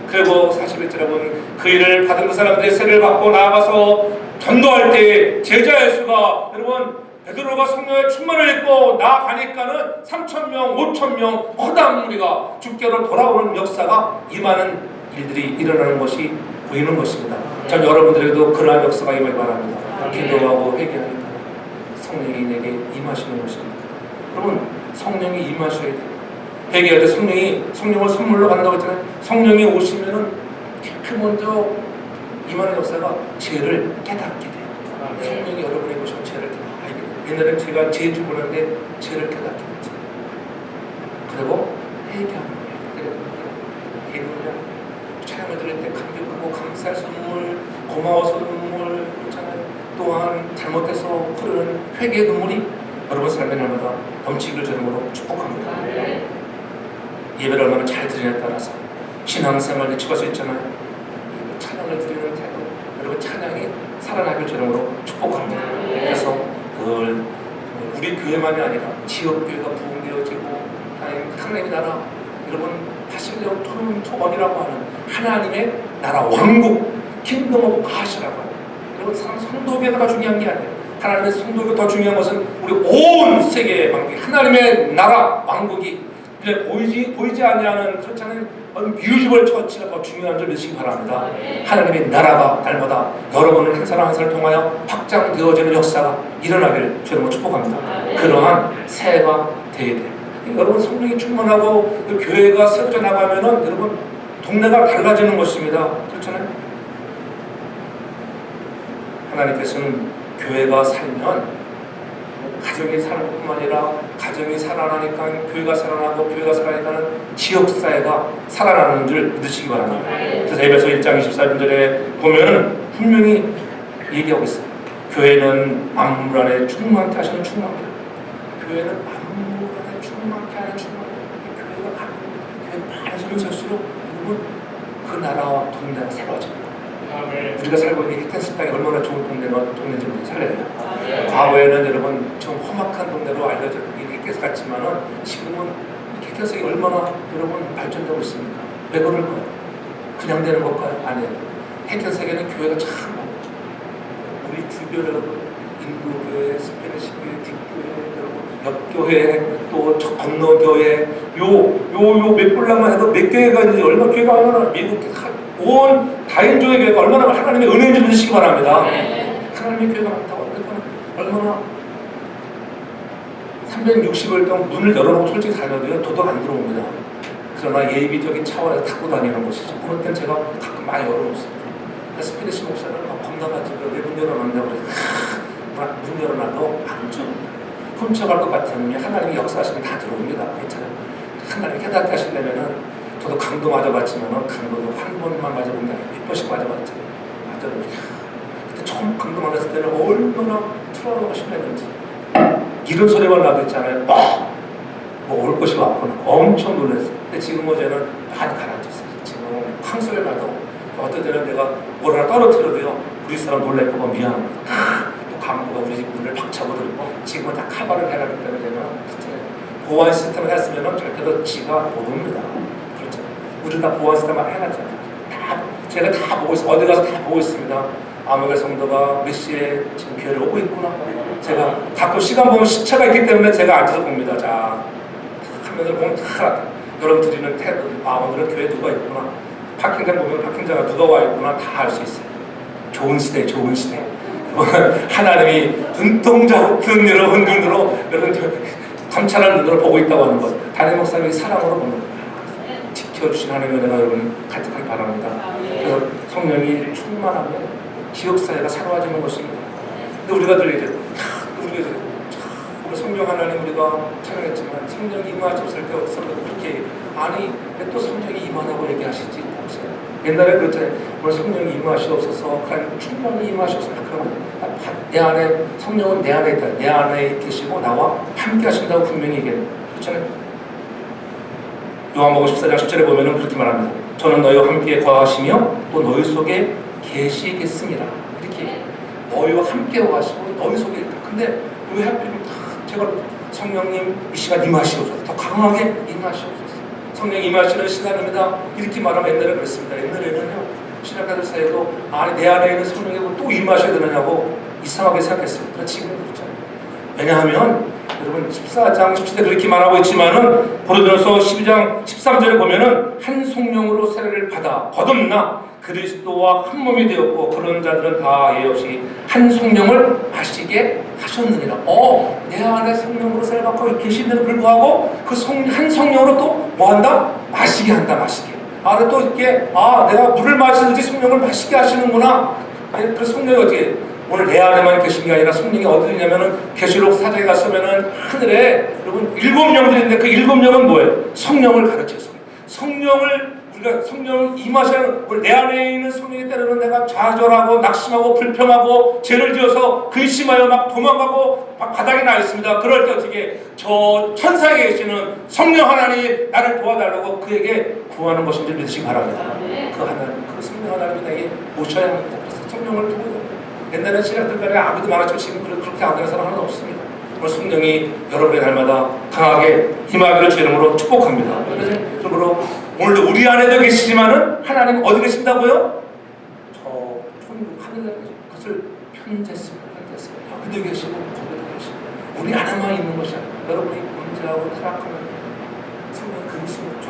그리고 41절에 보면 그 일을 받은 그 사람들의 세를 받고 나아가서 전도할 때 제자의 수가, 여러분 베드로가 성령의 충만을 입고 나아가니까는 3,000명, 5,000명 허다한 무리가 주께로 돌아오는 역사가 임하는 일들이 일어나는 것이 보이는 것입니다. 전 여러분들에게도 그러한 역사가 임하기 바랍니다. 기도하고 회개하니까 성령이 내게 임하시는 것입니다. 여러분 성령이 임하셔야 돼요. 회개할 때 성령을 선물로 받는다고 했잖아요. 성령이 오시면은 그 먼저 임하는 역사가 죄를 깨닫게 돼요. 성령이 여러분에게 오시면 죄를 깨닫게. 옛날에 제가 죄인 줄 모르는데 죄를 깨닫게 됐죠. 그리고 회개하는 거예요. 회개하는 찬양을 들을 때 감격하고 감사해서 눈물, 고마워서 눈물, 그렇잖아요. 또한 잘못해서 흐르는 회개의 눈물이 여러분 삶의 날마다 넘치기를 저름으로 축복합니다. 예배를 얼마나 잘 드리냐에 따라서 신앙생활에 치갈 수 있잖아요. 찬양을 드리는 태도, 여러분 찬양이 살아나길 저름으로 축복합니다. 그래서 늘 우리 교회만이 아니라 지역교회가 부흥되어지고 하나님의 나라, 여러분 하실려고 토론토원이라고 하는 하나님의 나라 왕국, 킹덤 오브 가시라고 하는, 여러분 성도교회가 중요한 게 아니에요. 하나님의 성도교가 더 중요한 것은 우리 온 세계의 왕국, 하나님의 나라 왕국이 보이지 아니하는 그렇잖아요. 뮤지컬 처치가 더 중요한 줄 믿으시기 바랍니다. 하나님의 나라가 날마다 여러분을 한 사람 한 사람을 통하여 확장되어지는 역사가 일어나기를 주님으로 축복합니다. 그러한 새해가 되게 돼요. 여러분 성령이 충만하고 그 교회가 세워져 나가면은 여러분 동네가 달라지는 것입니다. 그렇잖아요. 하나님께서는 교회가 살면 가정이 사는 것뿐만 아니라 가정이 살아나니까 교회가 살아나고 교회가 살아나니까는 지역사회가 살아나는 줄 믿으시기 바랍니다. 그래서 에베소 1장 24절에 보면은 분명히 얘기하고 있어요. 교회는 만물 안에 충만케 하시는 충만이다. 교회는 만물 안에 충만케 충만케 하는 충만. 교회가 가는 교회 많은 손을 쓸수록 여러분 그 나라와 동네가 새로워집니다. 우리가 살고 있는 히텐스 땅이 얼마나 좋은 동네인지 우리 살려요. 과거에는 여러분 좀 험악한 동네로 알려져 있는 히텐스 같지만은 지금은 히텐스가 얼마나 여러분 발전되고 있습니까? 왜 그럴까요? 그냥 되는 걸까요? 아니에요. 히텐스에게는 교회가 참 많아요. 우리 주변 여러분 인도교회, 스페니시교회, 뒷교회, 여러분 옆교회, 또 건너교회, 요 몇 불나만 해도 몇 교회가 있는지 얼마나 교회가 얼마나 미국 온 다인종의 교회가 얼마나 하나님의 은혜 좀 주시기 바랍니다. 하나님의 교회가 많다고 얼마나 360일 동안 문을 열어놓고 솔직히 다녀도요 도덕 안 들어옵니다. 그러나 예비적인 차원에서 닦고 다니는 것이죠. 그럴 땐 제가 가끔 많이 열어놓습니다. 스피리시 목사는 막 겁나가지고 왜 문 열어놨냐고 그래서 문 열어놔도 안 줘. 훔쳐갈 것 같으면 하나님이 역사하시면 다 들어옵니다. 괜찮아요. 하나님이 깨닫게 하시려면은 저도 강도 맞아봤지만은 강도도 한 번만 맞아본 게 아니라 몇 번씩 맞아봤잖아요. 맞아보면 그때 처음 강도 맞았을 때는 얼마나 트라우마가 심했는지 이런 소리만 나도 있잖아요. 뭐 올 것이 왔구나. 엄청 놀랐어요. 근데 지금 어제는 많이 가라앉았어요. 지금 황소리 나도 어떤 때는 내가 뭘 하나 떨어뜨려도요 우리 사람 놀랄까봐 미안합니다. 또 간부가 우리 집 문을 박차고 들고 지금은 다 카바를 해놨기 때문에 제가 보안 시스템을 했으면 절대로 지가 못 옵니다. 그렇죠. 우리 다 보안 시스템을 해놨잖아요. 제가 다 보고 있어요. 어디 가서 다 보고 있습니다. 아무개 성도가 몇 시에 지금 교회를 오고 있구나. 제가 가끔 시간 보면 시차가 있기 때문에 제가 앉아서 봅니다. 자, 화면을 보면 다 여러분 드리는 태도, 오늘은 교회 누가 있구나. 파킹장 보면 파킹장에 누가 와 있구나 다 알 수 있어요. 좋은 시대, 좋은 시대. 하나님이 눈동자 눈으로 여러분 감찰하는 눈으로 보고 있다고 하는 것. 담임 목사님이 사랑으로 보는 것. 지켜주신 하나님의 은혜가 여러분 가득하기 바랍니다. 그래서 성령이 충만하면 지역사회가 새로워지는 것입니다. 근데 우리가 이제 우리 성령 하나님 우리가 찬양했지만 성령이 임하셨을 때 어떤 사람도 그렇게 아니 왜 또 성령이 임하라고 얘기하시지? 옛날에 그랬잖아요. 오늘 성령이 임하시옵소서 그냥 충만히 임하시옵소서 그러면 내 안에 성령은 내 안에 있다. 내 안에 계시고 나와 함께 하신다고 분명히 얘기해요. 그렇잖아요. 요한복음 14장 10절에 보면은 그렇게 말합니다. 저는 너희와 함께 거하시며 또 너희 속에 계시겠습니다. 이렇게 너희와 함께 거하시고 너희 속에 있다. 근데 왜 하필이면 제가 성령님 이 시간 임하시옵소서 더 강하게 임하시옵소서 성령이 임하시는 시간입니다. 이렇게 말하면 옛날에 그랬습니다. 옛날에는요 신학자들 사이에도 내 안에 있는 성령이 또 임하셔야 되느냐고 이상하게 생각했어요. 그러나 지금은 그렇잖아요. 왜냐하면 여러분 14장 17절 그렇게 말하고 있지만은 고린도전서 12장 13절에 보면은 한 성령으로 세례를 받아 거듭나 그리스도와 한 몸이 되었고 그런 자들은 다 예외 없이 한 성령을 마시게 하셨느니라. 내 안에 성령으로 세례 받고 계신데도 불구하고 그 한 성령으로 또 뭐한다? 마시게 한다. 마시게. 또 이렇게 내가 물을 마시듯이 성령을 마시게 하시는구나. 그 성령이 어떻게 오늘 내 안에만 계신 게 아니라 성령이 어디 있냐면은 계시록 4장에 갔으면은 하늘에 여러분 7명들이 있는데 그 7명은 뭐예요? 성령을 가르쳐요. 우리가 성령을 임하시는 내 안에 있는 성령이 때로는 내가 좌절하고 낙심하고 불평하고 죄를 지어서 근심하여 막 도망가고 막 바닥에 나 있습니다. 그럴 때 어떻게 저 천사에 계시는 성령 하나님이 나를 도와달라고 그에게 구하는 것인지 믿으시기 바랍니다. 그 성령 하나님이 내게 모셔야 합니다. 그래서 성령을 두고 옛날에 신학들 간에 아무도 많았지만 지금 그렇게 안 되는 사람 하나도 없습니다. 오늘 성령이 여러분의 날마다 강하게 임하기를 주 이름으로 축복합니다. 그래서 그러므로 오늘도 우리 안에도 계시지만은 하나님 어디 계신다고요? 저 천국 하늘에 그것을 편재했습니다. 여기도 계시고 거기도 계시고 우리 안에만 있는 것이 아니라 여러분이 문제하고 타락하면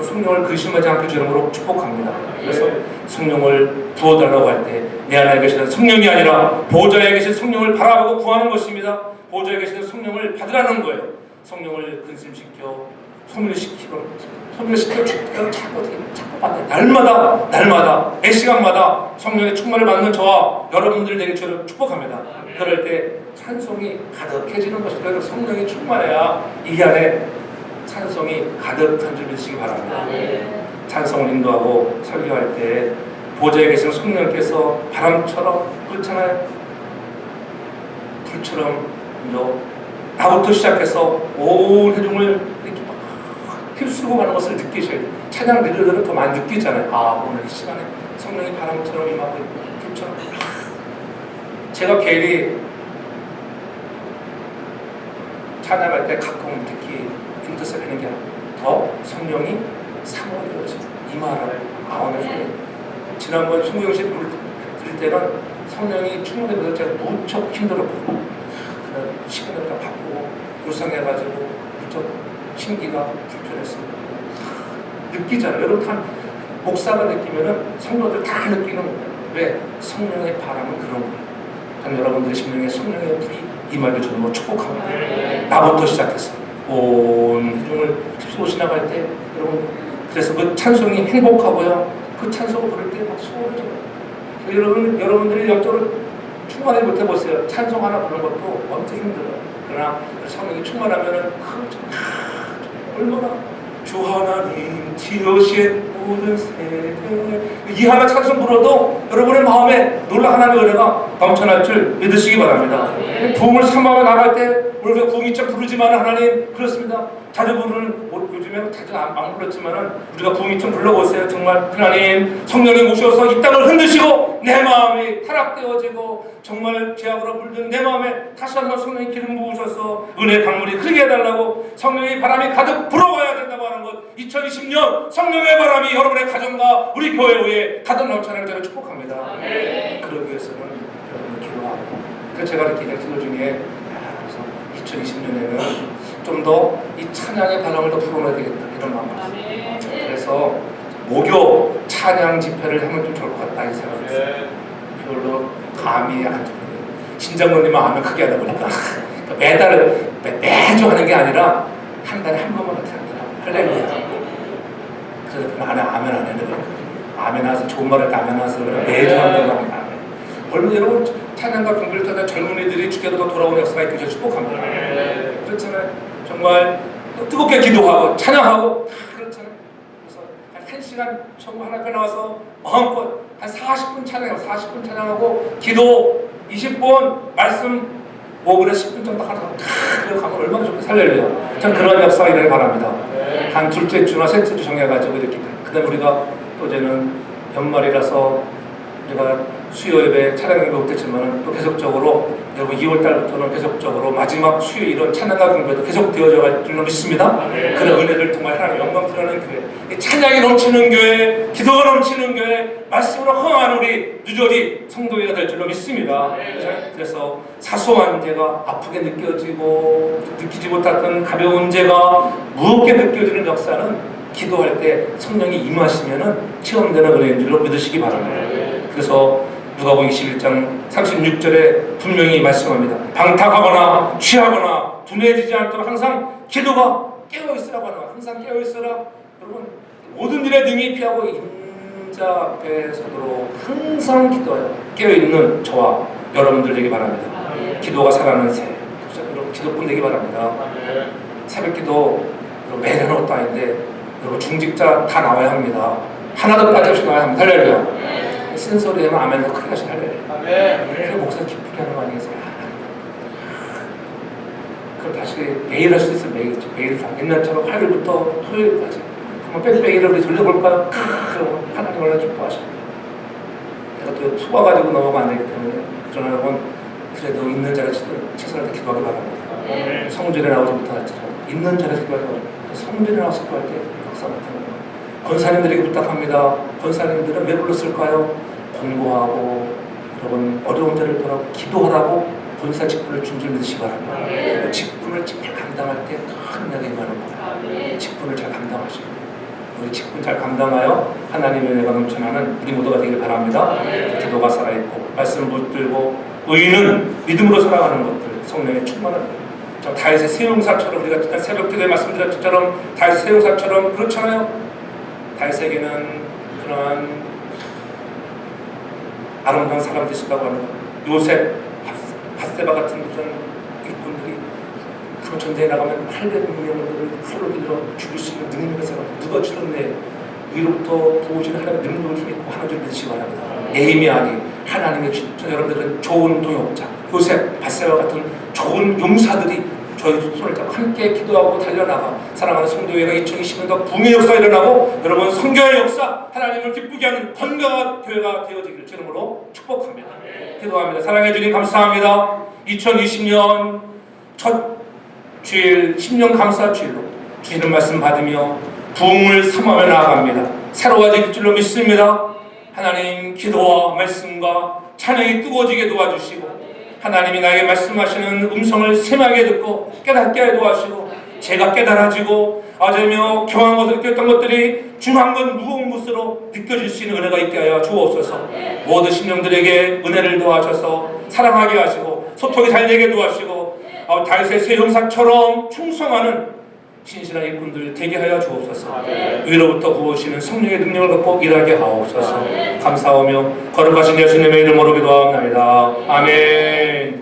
성령을 근심하지 않게 주 이름으로 축복합니다. 그래서 성령을 부어달라고 할 때 내 안에 계시는 성령이 아니라 보호자에 계신 성령을 바라보고 구하는 것입니다. 보호자에 계시는 성령을 받으라는 거예요. 성령을 근심시켜 소멸시키고 자꾸 받는 날마다 매 시간마다 성령의 충만을 받는 저와 여러분들 되게 저를 축복합니다. 그럴 때 찬송이 가득해지는 것이다. 성령이 충만해야 이 안에 찬송이 가득한 줄 믿으시기 바랍니다. 찬송을 인도하고 설교할 때 보좌에 계신 성령께서 바람처럼 그렇잖아요. 불처럼 나부터 시작해서 온 회중을 이렇게 막 휩쓸고 가는 것을 느끼셔야 돼요. 찬양 리더들은 더 많이 느끼잖아요. 아, 오늘 이 시간에 성령이 바람처럼 임하고 있고 불처럼. 제가 괜히 찬양할 때 가끔 특히 인터셉 하는 게 아니라 더 성령이 사모되어져 임하라고. 오늘 지난번 송구영실 부를 때는 성령이 충만해서 제가 무척 힘들었거든요. 그날 시간을 다 바꾸고 요상해가지고 무척 심기가 불편했습니다. 느끼잖아요. 여러분 다 목사가 느끼면은 성도들 다 느끼는 거예요. 왜? 성령의 바람은 그런 거예요. 여러분들의 심령에 성령의 불이 임하길 저는 축복합니다. 나부터 시작해서 온 회중을 휩쓸고 지나갈 때 여러분, 그래서 그 찬송이 행복하고요. 그 찬송을 부를 때 막 수월해져요. 여러분들이 영적으로 충만하지 못해보세요. 찬송 하나 부르는 것도 엄청 힘들어요. 그러나 성령이 충만하면은 얼마나 주 하나님 지으신 모든 세대 이 하나 찬송 불러도 여러분의 마음에 놀라 하나님의 은혜가 넘쳐날 줄 믿으시기 바랍니다. 부흥을 삼아가 나갈 때 우리가 부흥이처 부르지만 하나님 그렇습니다. 자주 부르는 요즘에 자주 안 불렀지만은 우리가 부흥이처 불러보세요. 정말 하나님 성령이 오셔서 이 땅을 흔드시고 내 마음이 타락되어지고 정말 죄악으로 물든 내 마음에 다시 한번 성령이 기름 부으셔서 은혜의 강물이 흐르게 해달라고 성령의 바람이 가득 불어와야 된다고 하는 것 2020년 성령의 바람이 여러분의 가정과 우리 교회 위에 가득 넘쳐나는 저를 축복합니다. 그러기 위해서는 여러분 기도하고 그래서 제가 이렇게 기도 중에 2020년에는 좀 더 이 찬양의 바람을 더 불어넣어야 되겠다 이런 마음을 했어요. 그래서 목요 찬양 집회를 하면 좀 좋을 것 같다 이 생각을 했어요. 별로 감이 안 들어요. 신장로님은 하면 크게 하다 보니까 매주 하는 게 아니라 한 달에 한 번만 이렇게 하더라고요. 할렐루야. 그래서 나는 아멘 안 해도 그렇거든요. 아멘 하서 좋은 말 할 때 아멘 하서 매주 한다고 하면 아멘. 얼마 여러분 찬양과 공부를 타다 젊은이들이 주께로 돌아오는 역사가 있기를 축복합니다. 그렇잖아요. 정말 뜨겁게 기도하고 찬양하고 그렇잖아요. 그래서 한 1시간 전부 하나 앞에 나와서 마음껏 한 40분 찬양하고 40분 찬양하고 기도 20분 말씀 5분에 10분 정도 하고 그래서 가면 얼마나 좋게 살려요. 전 그런 역사가 일어나기 바랍니다. 한 둘째 주나 셋째 주 정해가지고 이렇게 그 다음에 우리가 또 이제는 연말이라서 우리가 수요 예배 찬양 예배 못했지만 또 계속적으로 여러분 2월 달부터는 계속적으로 마지막 수요 이런 찬양과 공부도 계속 되어져 갈 줄로 믿습니다. 그런 은혜를 통해 하나님 영광 드러나는 교회, 찬양이 넘치는 교회, 기도가 넘치는 교회, 말씀으로 흥한 우리 뉴저지 성도회가 될 줄로 믿습니다. 그래서 사소한 죄가 아프게 느껴지고 느끼지 못했던 가벼운 죄가 무겁게 느껴지는 역사는 기도할 때 성령이 임하시면은 체험되는 은혜인 줄로 믿으시기 바랍니다. 그래서 누가복음 21장 36절에 분명히 말씀합니다. 방탕하거나 취하거나 둔해지지 않도록 항상 기도가 깨어있으라고 하나. 항상 깨어있으라. 여러분 모든 일에 능히 피하고 인자 앞에 서도록 항상 기도하여 깨어있는 저와 여러분들 되기 바랍니다. 기도가 살아나는 새. 여러분 기도꾼 되기 바랍니다. 새벽 기도 매일 하는 것도 아닌데 여러분 중직자 다 나와야 합니다. 하나도 빠짐없이 나와야 합니다. 할렐루야. 쓴소리 하면 아멘도 크게 하시 할렐루야. 그래서 목사 기쁘게 하는 거 아니겠어요? 그럼 다시 매일 할 수 있으면 매일 옛날처럼 화요일부터 토요일까지 그러면 뺑뺑이를 우리 돌려볼까요? 그럼 하나님 얼마나 기뻐하셔. 내가 또 속아가지고 넘어가면 안 되기 때문에 그러나 여러분 그래도 있는 자를 최선을 다 기도하기 바랍니다. 성전에 나오지 못할지라도 있는 자를 기도하기 바랍니다. 성전에 나와서 기도할 때 역사 나타나요. 권사님들에게 부탁합니다. 권사님들은 왜 불렀을까요? 권고하고 여러분 어려운 자를 돌아보고 기도하라고 권사 직분을 준 줄 믿으시기 바랍니다. 직분을 잘 감당할 때 큰 은혜가 임하는 거예요. 직분을 잘 감당하시고 우리 직분 잘 감당하여 하나님의 은혜가 넘쳐나는 우리 모두가 되길 바랍니다. 기도가 살아있고 말씀을 붙들고 의인은 믿음으로 살아가는 것들 성령의 충만한 다윗의 세용사처럼 우리가 새벽 기도에 말씀드렸던 것처럼 다윗의 세용사처럼 그렇잖아요. 다윗에게는 그러한 아름다운 사람들이 있었다고 하는 요셉, 밧세바 같은 그런 일꾼들이 그 전쟁에 나가면 800명을 칼로 찔러 죽일 수 있는 능력의 사람 누가 죽였네. 위로부터 부어지는 하나님의 능력을 힘입고 하나님 을 믿으시기 바랍니다. 에이미아니 하나님의 여러분들은 좋은 동역자 요셉, 밧세바 같은 좋은 용사들이 저희 손을 잡고 함께 기도하고 달려나가 사랑하는 성도회가 2020년도 붕의 역사가 일어나고 여러분 성교의 역사, 하나님을 기쁘게 하는 건강한 교회가 되어지기를 주님으로 축복합니다. 기도합니다. 사랑해 주님 감사합니다. 2020년 첫 주일 10년 감사 주일로 주시는 말씀 받으며 부흥을 삼하며 나아갑니다. 새로워질 줄로 믿습니다. 하나님 기도와 말씀과 찬양이 뜨거워지게 도와주시고 하나님이 나에게 말씀하시는 음성을 세밀하게 듣고 깨닫게 해 도와주시고 제가 깨달아지고 어제며 경한 것을 느꼈던 것들이 중한 건 무거운 것으로 느껴질 수 있는 은혜가 있게 하여 주옵소서. 모든 심령들에게 은혜를 도와셔서 사랑하게 하시고 소통이 잘 되게 도와주시고 다윗의 새 형상처럼 충성하는 신실한 일꾼들 되게 하여 주옵소서. 위로부터 부으시는 성령의 능력을 갖고 일하게 하옵소서. 감사하며 거룩하신 예수님의 이름으로 기도하옵나이다. 아멘.